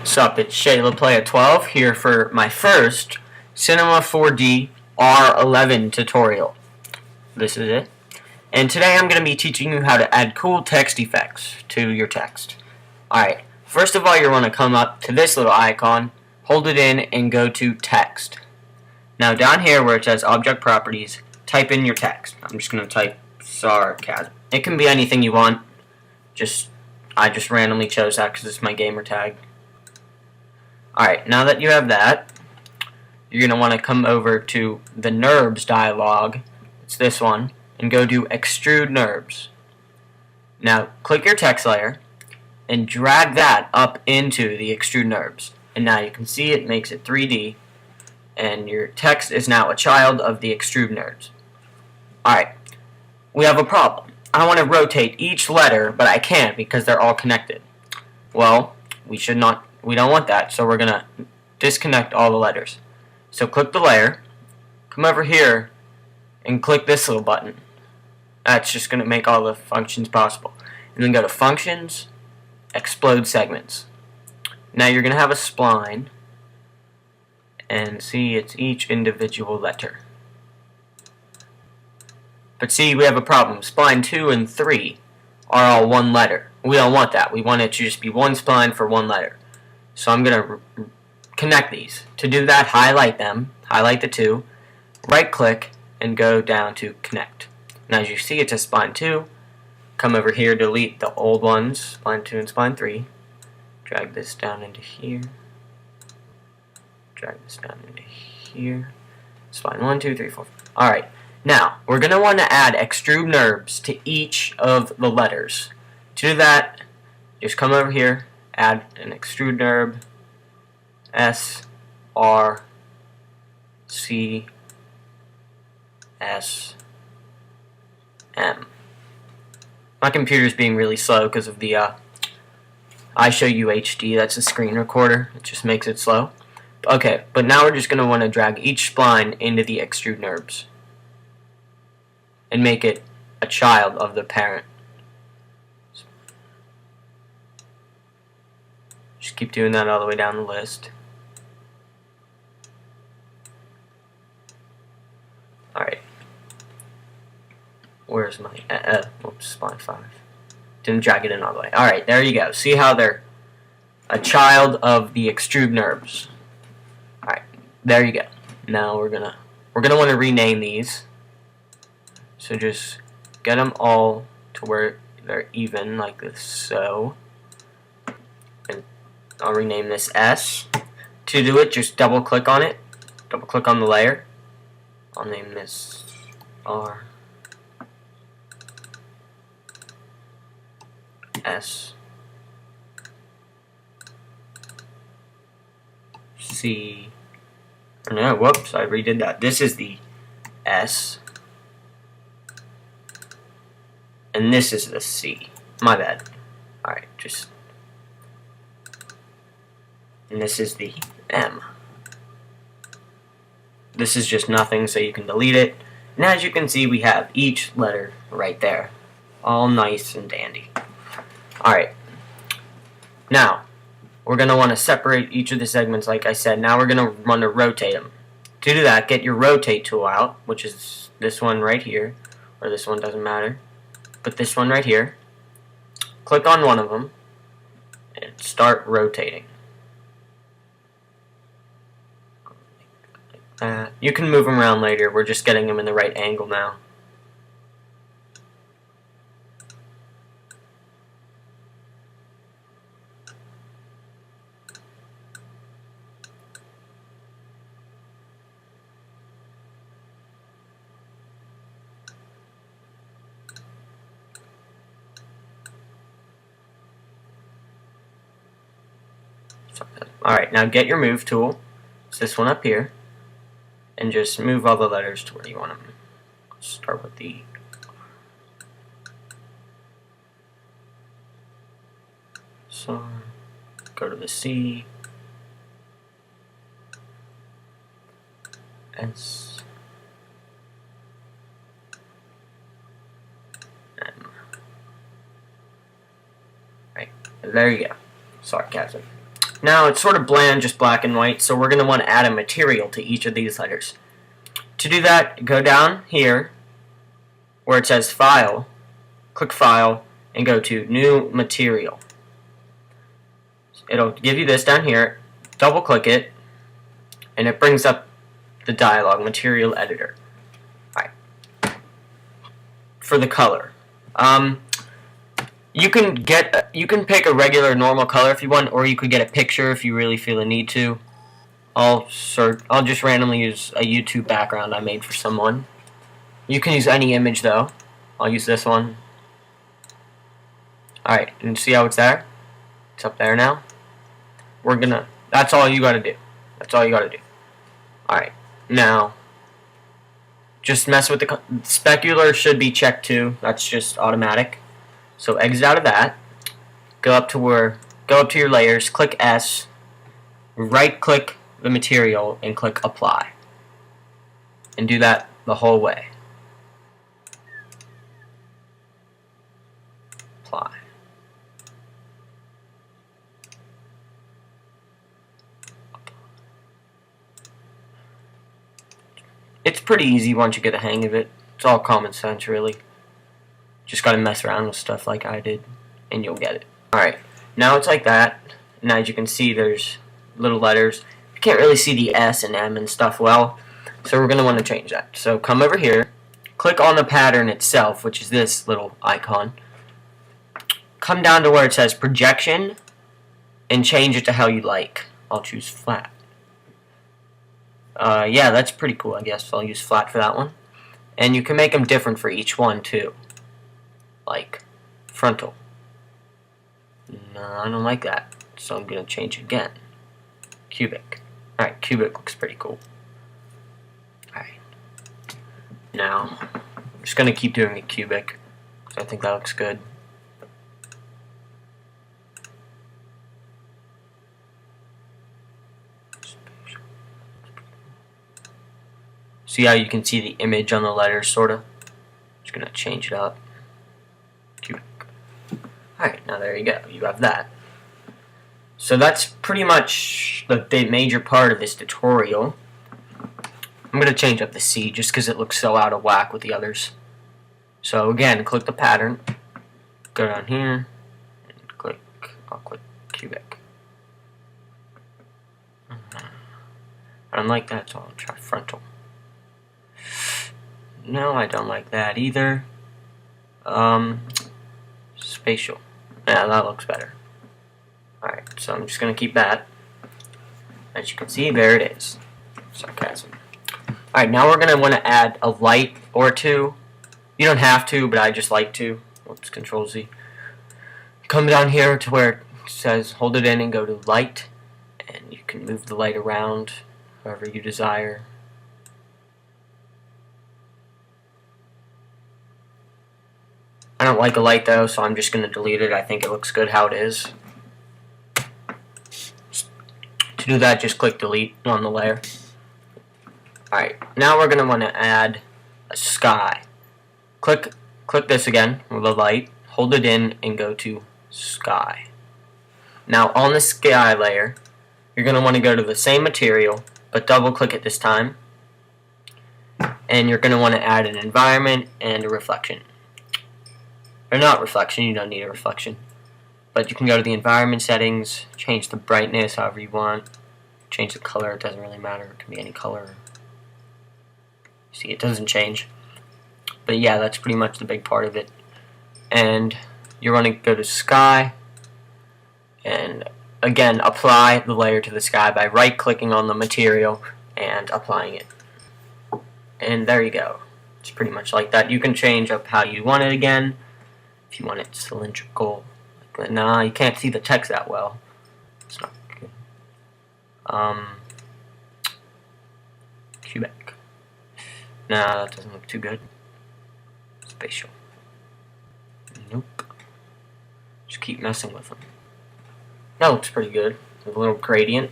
What's up, it's ShaylaPlaya12 here for my first Cinema 4D R11 tutorial. This is it. And today I'm going to be teaching you how to add cool text effects to your text. Alright, first of all you want to come up to this little icon, hold it in, and go to Text. Now down here where it says Object Properties, type in your text. I'm just going to type sarcasm. It can be anything you want. I just randomly chose that because it's my gamer tag. Alright, now that you have that, you're going to want to come over to the NURBS dialog. It's this one. And go to Extrude NURBS. Now, click your text layer and drag that up into the Extrude NURBS. And now you can see it makes it 3D. And your text is now a child of the Extrude NURBS. Alright, we have a problem. I want to rotate each letter, but I can't because they're all connected. Well, we don't want that, so we're going to disconnect all the letters. So click the layer, come over here, and click this little button. That's just going to make all the functions possible. And then go to Functions, Explode Segments. Now you're going to have a spline, and see it's each individual letter. But see, we have a problem. Spline 2 and 3 are all one letter. We don't want that. We want it to just be one spline for one letter. So I'm going to connect these. To do that, highlight them, highlight the two, right click, and go down to connect. Now as you see, it's a spline 2. Come over here, delete the old ones, spline 2 and spline 3. Drag this down into here. Drag this down into here. Spline 1, 2, 3, 4. Alright, now we're going to want to add extrude NURBS to each of the letters. To do that, just come over here, add an extrude NURB, S, R, C, S, M. My computer's being really slow because of the iShowU HD. That's a screen recorder. It just makes it slow. Okay, but now we're just going to want to drag each spline into the extrude NURBS and make it a child of the parent. Just keep doing that all the way down the list. Alright. Where's my... Oops, spline 5. Didn't drag it in all the way. Alright, there you go. See how they're a child of the extrude NURBS. Alright, there you go. Now we're gonna want to rename these. So just get them all to where they're even, like this, so. And I'll rename this S. To do it, just double click on it. Double click on the layer. I'll name this R. S. C. No, whoops, I redid that. This is the S. And this is the C. My bad. Alright, just... And this is the M. This is just nothing, so you can delete it. And as you can see, we have each letter right there. All nice and dandy. Alright. Now, we're going to want to separate each of the segments like I said. Now we're going to want to rotate them. To do that, get your rotate tool out, which is this one right here. Or this one, doesn't matter. Put this one right here. Click on one of them. And start rotating. You can move them around later. We're just getting them in the right angle now. Alright, now get your move tool. It's this one up here. And just move all the letters to where you want them. Start with the so go to the C, S, M. Right, there you go. Sarcasm. Now it's sort of bland, just black and white, so we're going to want to add a material to each of these letters. To do that, go down here where it says File, click File, and go to New Material. It'll give you this down here, double click it, and it brings up the dialog Material Editor. Alright. For the color. You can pick a regular normal color if you want, or you could get a picture if you really feel a need to. I'll just randomly use a YouTube background I made for someone. You can use any image though. I'll use this one. Alright, and see how it's there? It's up there now. That's all you gotta do. That's all you gotta do. Alright, now just mess with the specular should be checked too. That's just automatic. So exit out of that. Go up to your layers, click S, right click the material and click apply. And do that the whole way. Apply. It's pretty easy once you get the hang of it. It's all common sense, really. Just gotta mess around with stuff like I did, and you'll get it. Alright, now it's like that. And as you can see, there's little letters. You can't really see the S and M and stuff well, so we're gonna want to change that. So come over here, click on the pattern itself, which is this little icon. Come down to where it says Projection, and change it to how you like. I'll choose flat. Yeah, that's pretty cool, I guess. I'll use flat for that one. And you can make them different for each one, too. Like, frontal. No, I don't like that. So I'm going to change it again. Cubic. Alright, cubic looks pretty cool. Alright. Now, I'm just going to keep doing it cubic, because I think that looks good. See how you can see the image on the letters, sort of? Just going to change it up. Cubic. Alright, now there you go. You have that. So that's pretty much the major part of this tutorial. I'm going to change up the C just because it looks so out of whack with the others. So again, click the pattern. Go down here. And I'll click cubic. I don't like that, so I'll try frontal. No, I don't like that either. Spatial. Yeah, that looks better. Alright, so I'm just going to keep that. As you can see, there it is. Sarcasm. Alright, now we're going to want to add a light or two. You don't have to, but I just like to. Whoops, Control Z. Come down here to where it says hold it in and go to light. And you can move the light around however you desire. I don't like a light though, so I'm just going to delete it. I think it looks good how it is. To do that, just click delete on the layer. Alright, now we're going to want to add a sky. Click this again with a light, hold it in, and go to sky. Now on the sky layer, you're going to want to go to the same material, but double click it this time. And you're going to want to add an environment and a reflection. Or not reflection, you don't need a reflection. But you can go to the environment settings, change the brightness however you want, change the color, it doesn't really matter, it can be any color. See, it doesn't change. But yeah, that's pretty much the big part of it. And you want to go to sky, and again, apply the layer to the sky by right-clicking on the material and applying it. And there you go. It's pretty much like that. You can change up how you want it again. If you want it cylindrical, like, nah, you can't see the text that well. It's not good. Cubic. Nah, that doesn't look too good. Spatial. Nope. Just keep messing with them. That looks pretty good. A little gradient.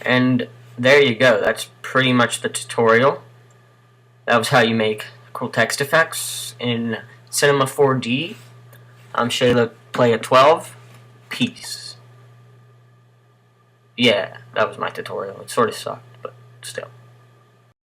And there you go. That's pretty much the tutorial. That was how you make cool text effects in Cinema 4D. I'm Shayla, play at 12. Peace. yeah, that was my tutorial. It sort of sucked, but still.